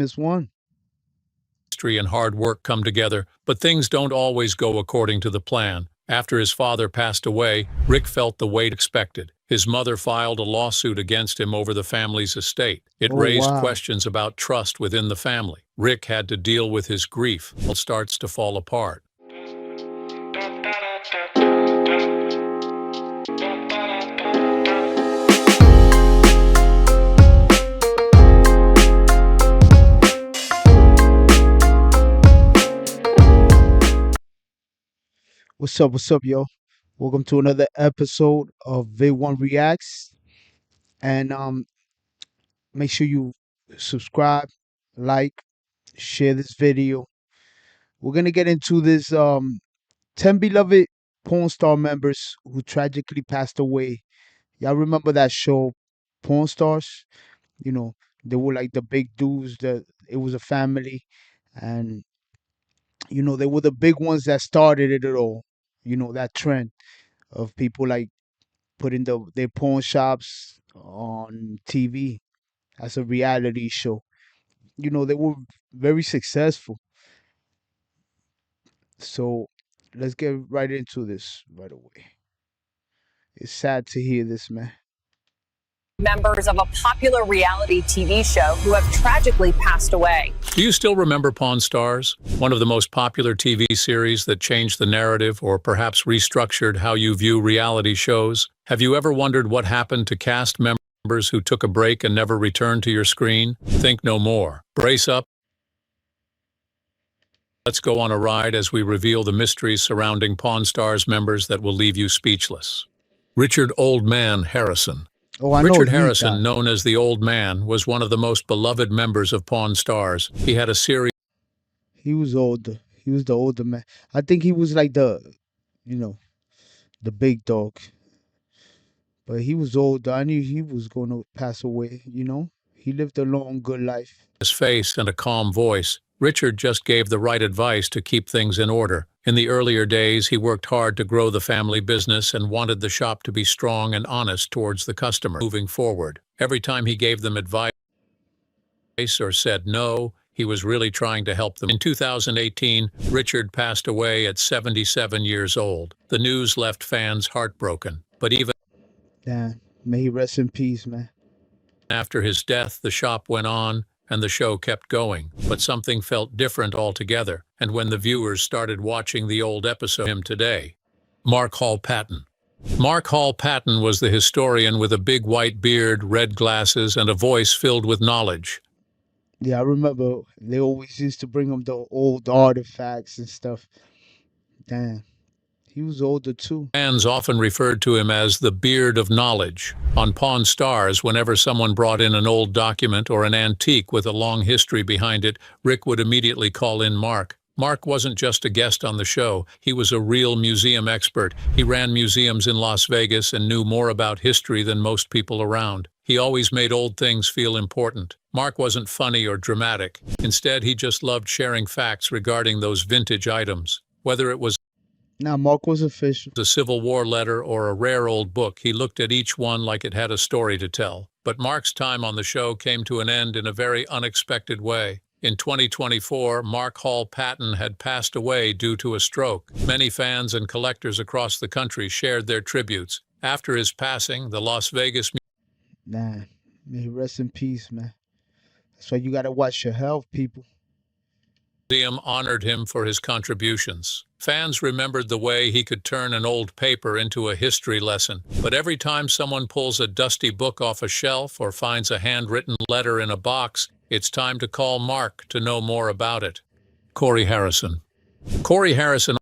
is one. History and hard work come together, but things don't always go according to the plan. After his father passed away, Rick felt the weight expected. His mother filed a lawsuit against him over the family's estate. It Oh, raised wow. questions about trust within the family. Rick had to deal with his grief. It starts to fall apart. What's up, yo? Welcome to another episode of VIDWON Reacts. And make sure you subscribe, like, share this video. We're gonna get into this 10 beloved porn star members who tragically passed away. Y'all remember that show, Porn Stars? You know, they were like the big dudes that it was a family, and they were the big ones that started it all. That trend of people like putting their pawn shops on TV as a reality show. They were very successful. So let's get right into this right away. It's sad to hear this, man. Members of a popular reality TV show who have tragically passed away. Do you still remember Pawn Stars? One of the most popular TV series that changed the narrative or perhaps restructured how you view reality shows? Have you ever wondered what happened to cast members who took a break and never returned to your screen? Think no more. Brace up. Let's go on a ride as we reveal the mysteries surrounding Pawn Stars members that will leave you speechless. Richard "Old Man" Harrison. Oh, I know Richard he Harrison, died. known as the Old Man, was one of the most beloved members of Pawn Stars. He had a series He was older. He was the older man. I think he was like the big dog. But he was older. I knew he was going to pass away. He lived a long, good life. face and a calm voice. Richard just gave the right advice to keep things in order. In the earlier days, he worked hard to grow the family business and wanted the shop to be strong and honest towards the customer. Moving forward, every time he gave them advice or said no, he was really trying to help them. In 2018, Richard passed away at 77 years old. The news left fans heartbroken, but even Damn. May he rest in peace, man. after his death, the shop went on, and the show kept going, but something felt different altogether. And when the viewers started watching the old episode of him today, Mark Hall Patton. Mark Hall Patton was the historian with a big white beard, red glasses, and a voice filled with knowledge. Yeah, I remember they always used to bring him the old artifacts and stuff. Damn. He was older too. Fans often referred to him as the Beard of Knowledge. On Pawn Stars, whenever someone brought in an old document or an antique with a long history behind it, Rick would immediately call in Mark. Mark wasn't just a guest on the show, he was a real museum expert. He ran museums in Las Vegas and knew more about history than most people around. He always made old things feel important. Mark wasn't funny or dramatic. Instead, he just loved sharing facts regarding those vintage items. Whether it was Now, Mark was official. a Civil War letter or a rare old book, he looked at each one like it had a story to tell. But Mark's time on the show came to an end in a very unexpected way. In 2024, Mark Hall Patton had passed away due to a stroke. Many fans and collectors across the country shared their tributes. After his passing, the Las Vegas Nah, may he rest in peace, man. That's why you gotta watch your health, people. Museum honored him for his contributions. Fans remembered the way he could turn an old paper into a history lesson. But every time someone pulls a dusty book off a shelf or finds a handwritten letter in a box, it's time to call Mark to know more about it. Corey Harrison. Corey Harrison,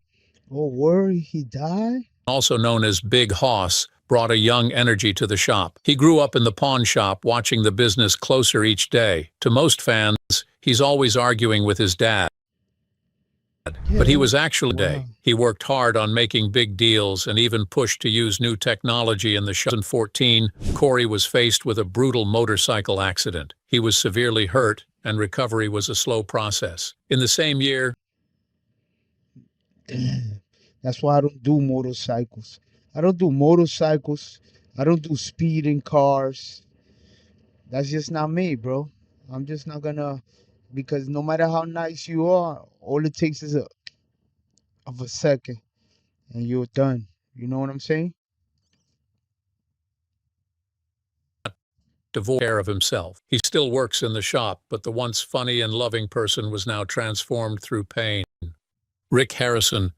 Oh, worry, he died? also known as Big Hoss, brought a young energy to the shop. He grew up in the pawn shop, watching the business closer each day. To most fans, he's always arguing with his dad. But he was actually Wow. He worked hard on making big deals and even pushed to use new technology in the show. In 2014, Corey was faced with a brutal motorcycle accident. He was severely hurt, and recovery was a slow process. In the same year, Damn. That's why I don't do motorcycles. I don't do motorcycles. I don't do speeding cars. That's just not me, bro. I'm just not gonna because no matter how nice you are, all it takes is a second and you're done. You know what I'm saying? Divorced care of himself. He still works in the shop, but the once funny and loving person was now transformed through pain. Rick Harrison.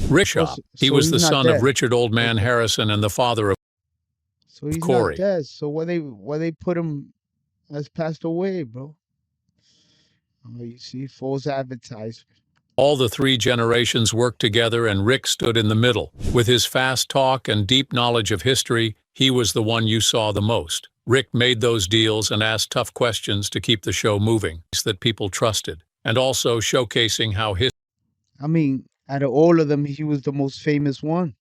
Rick Oh, Shop. He so was he's the not son of dead. Richard Oldman Okay. Harrison and the father of So he's not Corey. dead. So why they put him as passed away, bro? Oh, you see, false advertisement. All the three generations worked together and Rick stood in the middle. With his fast talk and deep knowledge of history, he was the one you saw the most. Rick made those deals and asked tough questions to keep the show moving, that people trusted, and also showcasing how I mean, out of all of them, he was the most famous one.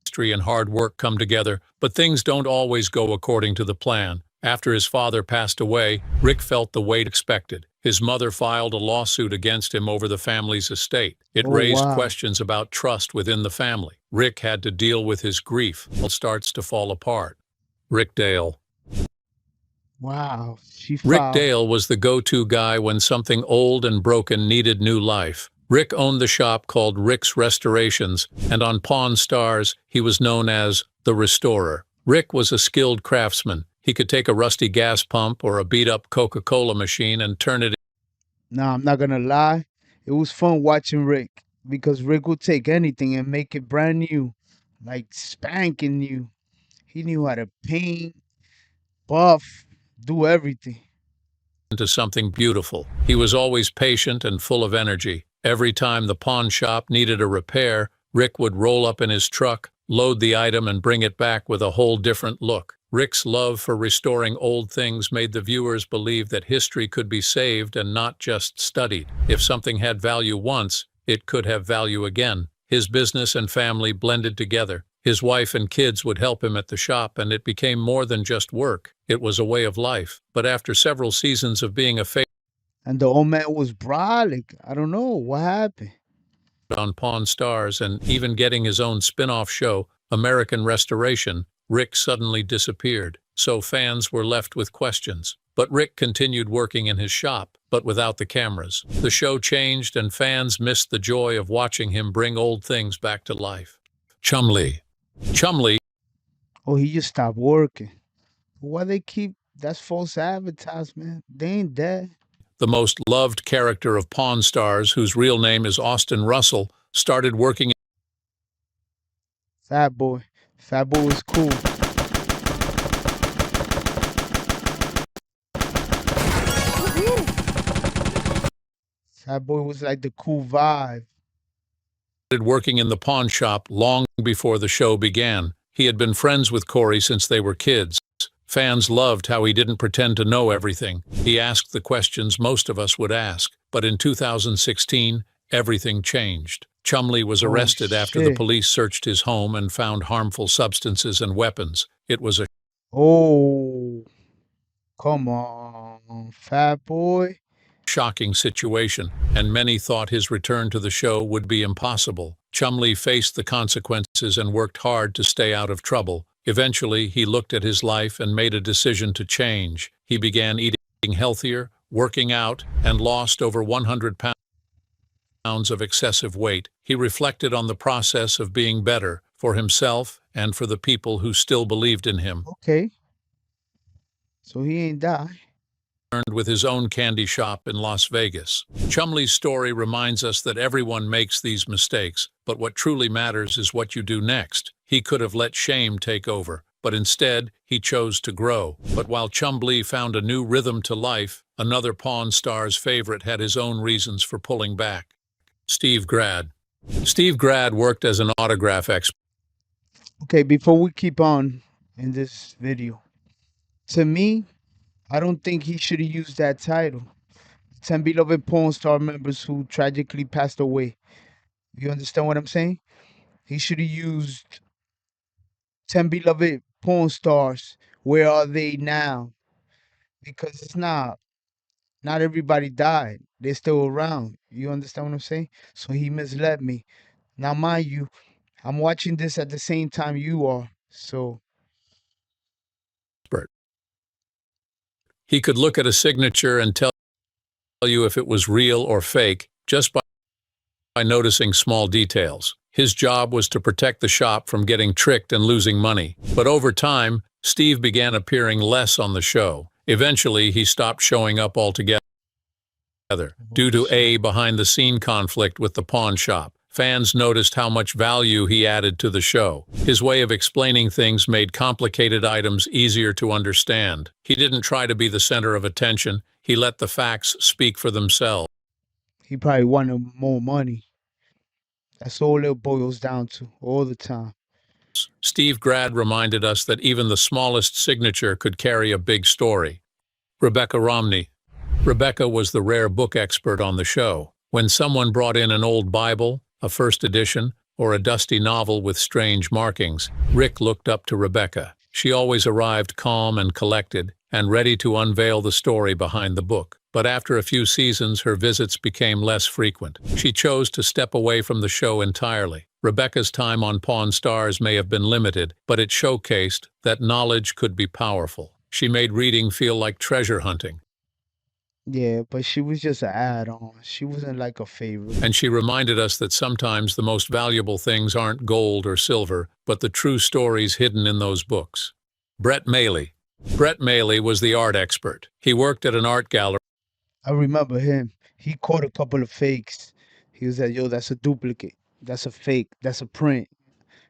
history and hard work come together, but things don't always go according to the plan. After his father passed away, Rick felt the weight expected. His mother filed a lawsuit against him over the family's estate. It Oh raised wow, questions about trust within the family. Rick had to deal with his grief. It starts to fall apart. Rick Dale. wow. She Rick filed. Dale was the go-to guy when something old and broken needed new life. Rick owned the shop called Rick's Restorations, and on Pawn Stars, he was known as the Restorer. Rick was a skilled craftsman. He could take a rusty gas pump or a beat-up Coca-Cola machine and turn it. Nah, I'm not gonna lie. It was fun watching Rick because Rick would take anything and make it brand new, like spanking new. He knew how to paint, buff, do everything. Into something beautiful. He was always patient and full of energy. Every time the pawn shop needed a repair, Rick would roll up in his truck, load the item, and bring it back with a whole different look. Rick's love for restoring old things made the viewers believe that history could be saved and not just studied. If something had value once, it could have value again. His business and family blended together. His wife and kids would help him at the shop, and it became more than just work. It was a way of life. But after several seasons of being a favorite And the old man was brolic. I don't know what happened. on Pawn Stars and even getting his own spin-off show, American Restoration, Rick suddenly disappeared. So fans were left with questions. But Rick continued working in his shop, but without the cameras. The show changed and fans missed the joy of watching him bring old things back to life. Chumley. Chumley, Oh, he just stopped working. Why they keep? That's false advertisement. They ain't dead. the most loved character of Pawn Stars, whose real name is Austin Russell, started working. Fat boy. Fat boy was cool. Fat boy was like the cool vibe. Working in the pawn shop long before the show began. He had been friends with Corey since they were kids. Fans loved how he didn't pretend to know everything. He asked the questions most of us would ask. But in 2016, everything changed. Chumley was Oh arrested after the shit. police searched his home and found harmful substances and weapons. It was a Oh, come on, fat boy. shocking situation, and many thought his return to the show would be impossible. Chumley faced the consequences and worked hard to stay out of trouble. Eventually, he looked at his life and made a decision to change. He began eating healthier, working out, and lost over 100 pounds of excessive weight. He reflected on the process of being better for himself and for the people who still believed in him. Okay, so he ain't die. With his own candy shop in Las Vegas. Chumley's story reminds us that everyone makes these mistakes, but what truly matters is what you do next. He could have let shame take over, but instead, he chose to grow. But while Chumley found a new rhythm to life, another Pawn Stars favorite had his own reasons for pulling back. Steve Grad. Steve Grad worked as an autograph expert. Okay, before we keep on in this video, to me, I don't think he should have used that title. 10 beloved porn star members who tragically passed away. You understand what I'm saying? He should have used 10 beloved porn stars. Where are they now? Because it's not everybody died. They're still around. You understand what I'm saying? So he misled me. Now, mind you, I'm watching this at the same time you are. So, He could look at a signature and tell You if it was real or fake just by noticing small details. His job was to protect the shop from getting tricked and losing money. But over time, Steve began appearing less on the show. Eventually, he stopped showing up altogether due to a behind-the-scene conflict with the pawn shop. Fans noticed how much value he added to the show. His way of explaining things made complicated items easier to understand. He didn't try to be the center of attention. He let the facts speak for themselves. He probably wanted more money. That's all it boils down to all the time. Steve Grad reminded us that even the smallest signature could carry a big story. Rebecca Romney. Rebecca was the rare book expert on the show. When someone brought in an old Bible, a first edition, or a dusty novel with strange markings, Rick looked up to Rebecca. She always arrived calm and collected, and ready to unveil the story behind the book. But after a few seasons, her visits became less frequent. She chose to step away from the show entirely. Rebecca's time on Pawn Stars may have been limited, but it showcased that knowledge could be powerful. She made reading feel like treasure hunting. Yeah, but she was just an add-on. She wasn't like a favorite. And she reminded us that sometimes the most valuable things aren't gold or silver, but the true stories hidden in those books. Brett Mailey. Brett Mailey was the art expert. He worked at an art gallery I remember him. He caught a couple of fakes. He was like, yo, that's a duplicate. That's a fake. That's a print.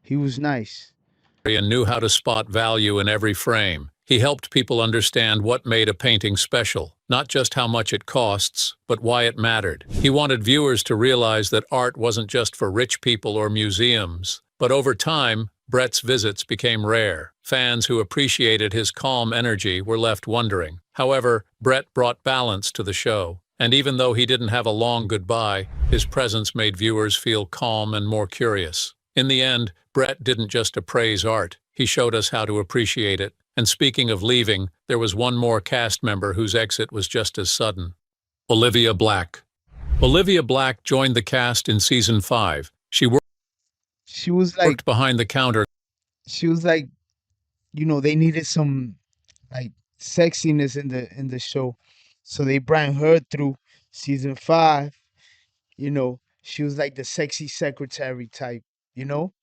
He was nice. and knew how to spot value in every frame. He helped people understand what made a painting special, not just how much it costs, but why it mattered. He wanted viewers to realize that art wasn't just for rich people or museums. But over time, Brett's visits became rare. Fans who appreciated his calm energy were left wondering. However, Brett brought balance to the show. And even though he didn't have a long goodbye, his presence made viewers feel calm and more curious. In the end, Brett didn't just appraise art, he showed us how to appreciate it. And speaking of leaving, there was one more cast member whose exit was just as sudden. Olivia Black. Olivia Black joined the cast in season 5. She She was like, worked behind the counter. she was like, they needed some like sexiness in the show, so they brought her through season 5. She was like the sexy secretary type. You know,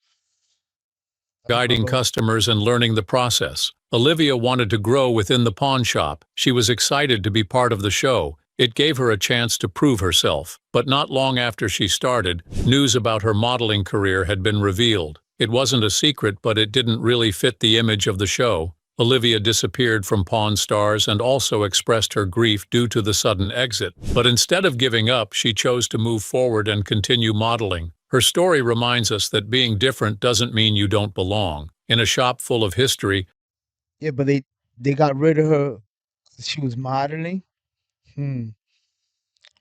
I Guiding remember her. customers and learning the process. Olivia wanted to grow within the pawn shop. She was excited to be part of the show. It gave her a chance to prove herself. But not long after she started, news about her modeling career had been revealed. It wasn't a secret, but it didn't really fit the image of the show. Olivia disappeared from Pawn Stars and also expressed her grief due to the sudden exit. But instead of giving up, she chose to move forward and continue modeling. Her story reminds us that being different doesn't mean you don't belong. In a shop full of history, Yeah, but they got rid of her 'cause she was modeling. Hmm.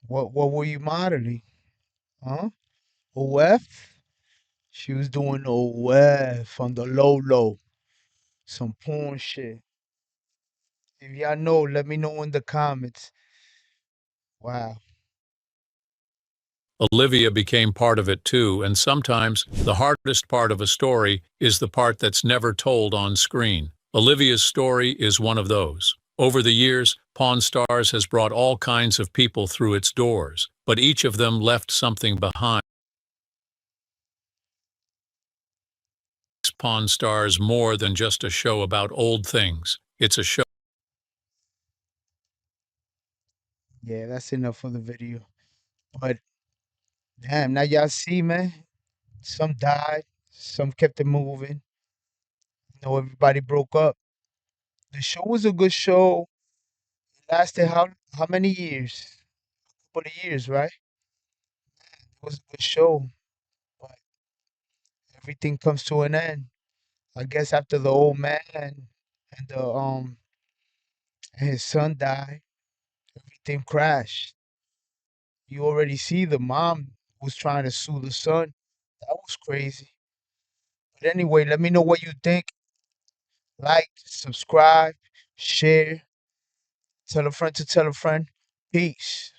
What were you modeling? Huh? OF? She was doing OF on the low low. Some porn shit. If y'all know, let me know in the comments. Wow. Olivia became part of it too, and sometimes the hardest part of a story is the part that's never told on screen. Olivia's story is one of those. Over the years, Pawn Stars has brought all kinds of people through its doors, but each of them left something behind. Pawn Stars more than just a show about old things. It's a show Yeah, that's enough for the video. But damn, now y'all see, man. Some died, some kept it moving. Everybody broke up. The show was a good show. It lasted how many years? A couple of years, right? It was a good show, but everything comes to an end. I guess after the old man and the and his son died, everything crashed. You already see the mom was trying to sue the son. That was crazy. But anyway, let me know what you think. Like, subscribe, share, tell a friend to tell a friend. Peace.